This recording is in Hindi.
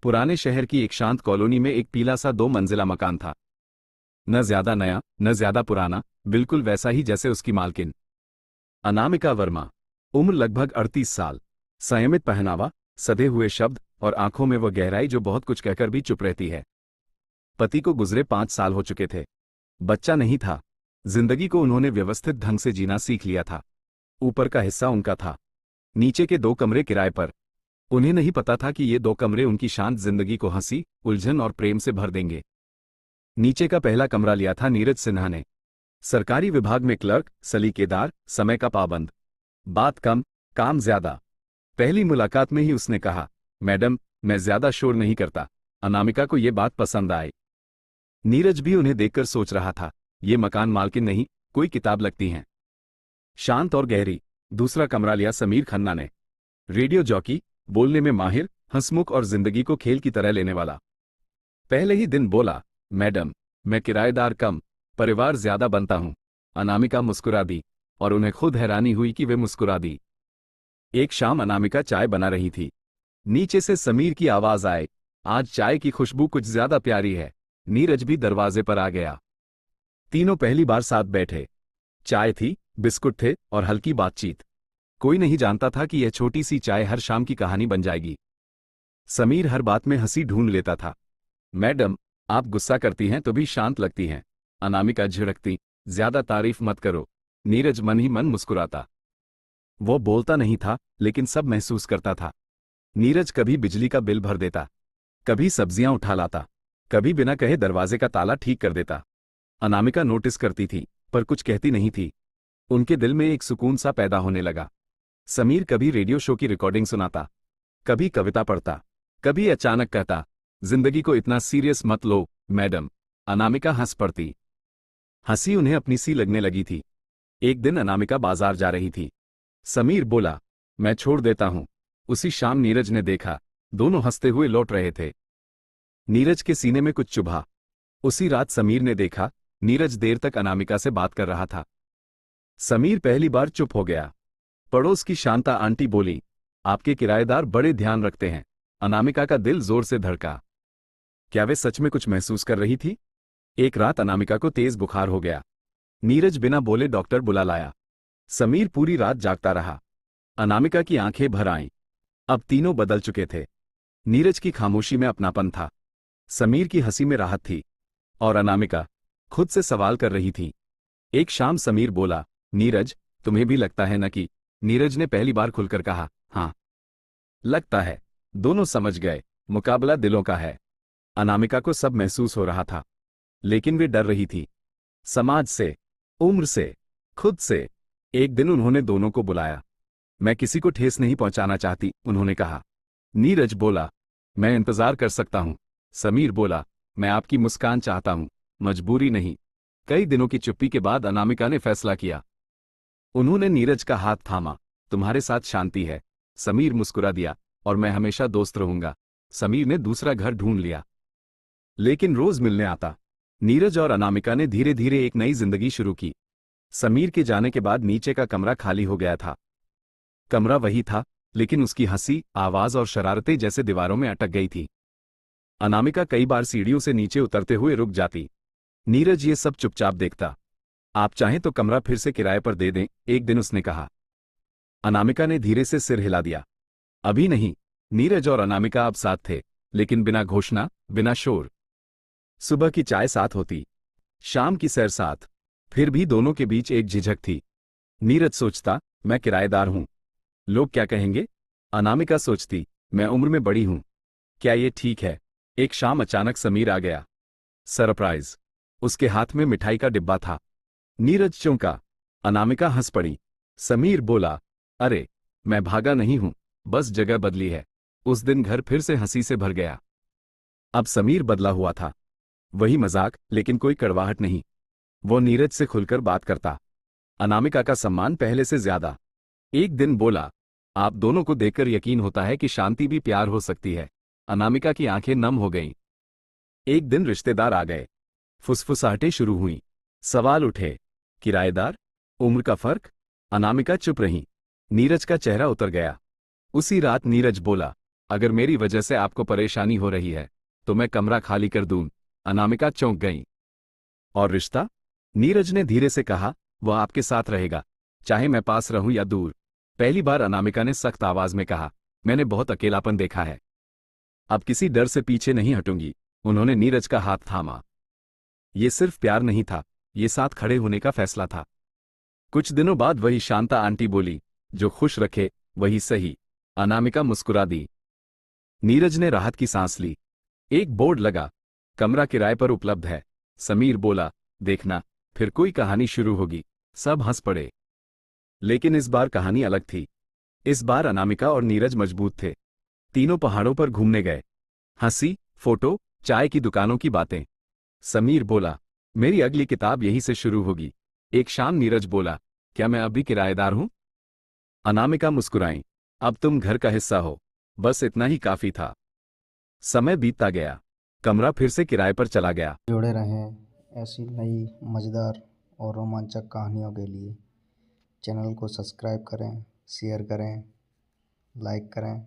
पुराने शहर की एक शांत कॉलोनी में एक पीला सा 2 मंजिला मकान था। न ज्यादा नया न ज्यादा पुराना, बिल्कुल वैसा ही जैसे उसकी मालकिन। अनामिका वर्मा। उम्र लगभग 38 साल। संयमित पहनावा, सधे हुए शब्द और आंखों में वह गहराई जो बहुत कुछ कहकर भी चुप रहती है। पति को गुजरे 5 साल हो चुके थे। बच्चा नहीं था। जिंदगी को उन्होंने व्यवस्थित ढंग से जीना सीख लिया था। ऊपर का हिस्सा उनका था, नीचे के 2 कमरे किराए पर। उन्हें नहीं पता था कि ये 2 कमरे उनकी शांत जिंदगी को हंसी, उलझन और प्रेम से भर देंगे। नीचे का पहला कमरा लिया था नीरज सिन्हा ने। सरकारी विभाग में क्लर्क, सलीकेदार, समय का पाबंद। बात कम, काम ज्यादा। पहली मुलाकात में ही उसने कहा, मैडम, मैं ज्यादा शोर नहीं करता। अनामिका को ये बात पसंद आई। नीरज भी उन्हें देखकर सोच रहा था, ये मकान मालकिन नहीं, कोई किताब लगती हैं। शांत और गहरी। दूसरा कमरा लिया समीर खन्ना ने। रेडियो जॉकी, बोलने में माहिर, हंसमुख और जिंदगी को खेल की तरह लेने वाला। पहले ही दिन बोला, मैडम, मैं किराएदार कम, परिवार ज्यादा बनता हूं। अनामिका मुस्कुरा दी, और उन्हें खुद हैरानी हुई कि वे मुस्कुरा दी। एक शाम अनामिका चाय बना रही थी। नीचे से समीर की आवाज आए, आज चाय की खुशबू कुछ ज्यादा प्यारी है। नीरज भी दरवाजे पर आ गया। तीनों पहली बार साथ बैठे। चाय थी, बिस्कुट थे और हल्की बातचीत। कोई नहीं जानता था कि यह छोटी सी चाय हर शाम की कहानी बन जाएगी। समीर हर बात में हंसी ढूंढ लेता था। मैडम, आप गुस्सा करती हैं तो भी शांत लगती हैं। अनामिका झिड़कती, ज्यादा तारीफ मत करो। नीरज मन ही मन मुस्कुराता। वो बोलता नहीं था, लेकिन सब महसूस करता था। नीरज कभी बिजली का बिल भर देता, कभी सब्जियां उठा लाता, कभी बिना कहे दरवाजे का ताला ठीक कर देता। अनामिका नोटिस करती थी, पर कुछ कहती नहीं थी। उनके दिल में एक सुकून सा पैदा होने लगा। समीर कभी रेडियो शो की रिकॉर्डिंग सुनाता, कभी कविता पढ़ता, कभी अचानक कहता, जिंदगी को इतना सीरियस मत लो मैडम। अनामिका हंस पड़ती। हंसी उन्हें अपनी सी लगने लगी थी। एक दिन अनामिका बाजार जा रही थी। समीर बोला, मैं छोड़ देता हूं। उसी शाम नीरज ने देखा, दोनों हंसते हुए लौट रहे थे। नीरज के सीने में कुछ चुभा। उसी रात समीर ने देखा, नीरज देर तक अनामिका से बात कर रहा था। समीर पहली बार चुप हो गया। पड़ोस की शांता आंटी बोली, आपके किराएदार बड़े ध्यान रखते हैं। अनामिका का दिल जोर से धड़का। क्या वे सच में कुछ महसूस कर रही थी? एक रात अनामिका को तेज बुखार हो गया। नीरज बिना बोले डॉक्टर बुला लाया। समीर पूरी रात जागता रहा। अनामिका की आंखें भर आईं। अब तीनों बदल चुके थे। नीरज की खामोशी में अपनापन था, समीर की हंसी में राहत थी, और अनामिका खुद से सवाल कर रही थी। एक शाम समीर बोला, नीरज, तुम्हें भी लगता है न कि? नीरज ने पहली बार खुलकर कहा, हाँ, लगता है। दोनों समझ गए, मुकाबला दिलों का है। अनामिका को सब महसूस हो रहा था, लेकिन वे डर रही थी। समाज से, उम्र से, खुद से। एक दिन उन्होंने दोनों को बुलाया। मैं किसी को ठेस नहीं पहुंचाना चाहती, उन्होंने कहा। नीरज बोला, मैं इंतजार कर सकता हूं। समीर बोला, मैं आपकी मुस्कान चाहता हूं, मजबूरी नहीं। कई दिनों की चुप्पी के बाद अनामिका ने फैसला किया। उन्होंने नीरज का हाथ थामा। तुम्हारे साथ शांति है, समीर मुस्कुरा दिया, और मैं हमेशा दोस्त रहूंगा। समीर ने दूसरा घर ढूंढ लिया, लेकिन रोज मिलने आता। नीरज और अनामिका ने धीरे धीरे एक नई जिंदगी शुरू की। समीर के जाने के बाद नीचे का कमरा खाली हो गया था। कमरा वही था, लेकिन उसकी हंसी, आवाज और शरारतें जैसे दीवारों में अटक गई थी। अनामिका कई बार सीढ़ियों से नीचे उतरते हुए रुक जाती। नीरज ये सब चुपचाप देखता। आप चाहें तो कमरा फिर से किराए पर दे दें, एक दिन उसने कहा। अनामिका ने धीरे से सिर हिला दिया। अभी नहीं। नीरज और अनामिका अब साथ थे, लेकिन बिना घोषणा, बिना शोर। सुबह की चाय साथ होती, शाम की सैर साथ। फिर भी दोनों के बीच एक झिझक थी। नीरज सोचता, मैं किराएदार हूं, लोग क्या कहेंगे? अनामिका सोचती, मैं उम्र में बड़ी हूं, क्या ये ठीक है? एक शाम अचानक समीर आ गया। सरप्राइज। उसके हाथ में मिठाई का डिब्बा था। नीरज चौंका। अनामिका हंस पड़ी। समीर बोला, अरे, मैं भागा नहीं हूं, बस जगह बदली है। उस दिन घर फिर से हंसी से भर गया। अब समीर बदला हुआ था। वही मजाक, लेकिन कोई कड़वाहट नहीं। वो नीरज से खुलकर बात करता। अनामिका का सम्मान पहले से ज्यादा। एक दिन बोला, आप दोनों को देखकर यकीन होता है कि शांति भी प्यार हो सकती है। अनामिका की आंखें नम हो गईं। एक दिन रिश्तेदार आ गए। फुसफुसाहटें शुरू हुईं। सवाल उठे, किराएदार, उम्र का फर्क? अनामिका चुप रही। नीरज का चेहरा उतर गया। उसी रात नीरज बोला, अगर मेरी वजह से आपको परेशानी हो रही है तो मैं कमरा खाली कर दूं। अनामिका चौंक गई। और रिश्ता? नीरज ने धीरे से कहा, वह आपके साथ रहेगा, चाहे मैं पास रहूं या दूर। पहली बार अनामिका ने सख्त आवाज में कहा, मैंने बहुत अकेलापन देखा है, अब किसी डर से पीछे नहीं हटूंगी। उन्होंने नीरज का हाथ थामा। ये सिर्फ प्यार नहीं था, ये साथ खड़े होने का फैसला था। कुछ दिनों बाद वही शांता आंटी बोली, जो खुश रखे वही सही। अनामिका मुस्कुरा दी। नीरज ने राहत की सांस ली। एक बोर्ड लगा, कमरा किराए पर उपलब्ध है। समीर बोला, देखना, फिर कोई कहानी शुरू होगी। सब हंस पड़े। लेकिन इस बार कहानी अलग थी। इस बार अनामिका और नीरज मजबूत थे। तीनों पहाड़ों पर घूमने गए। हंसी, फोटो, चाय की दुकानों की बातें। समीर बोला, मेरी अगली किताब यहीं से शुरू होगी। एक शाम नीरज बोला, क्या मैं अभी किराएदार हूं? अनामिका मुस्कुराई, अब तुम घर का हिस्सा हो। बस इतना ही काफी था। समय बीतता गया। कमरा फिर से किराए पर चला गया। जुड़े रहें ऐसी नई मज़ेदार और रोमांचक कहानियों के लिए। चैनल को सब्सक्राइब करें, शेयर करें, लाइक करें।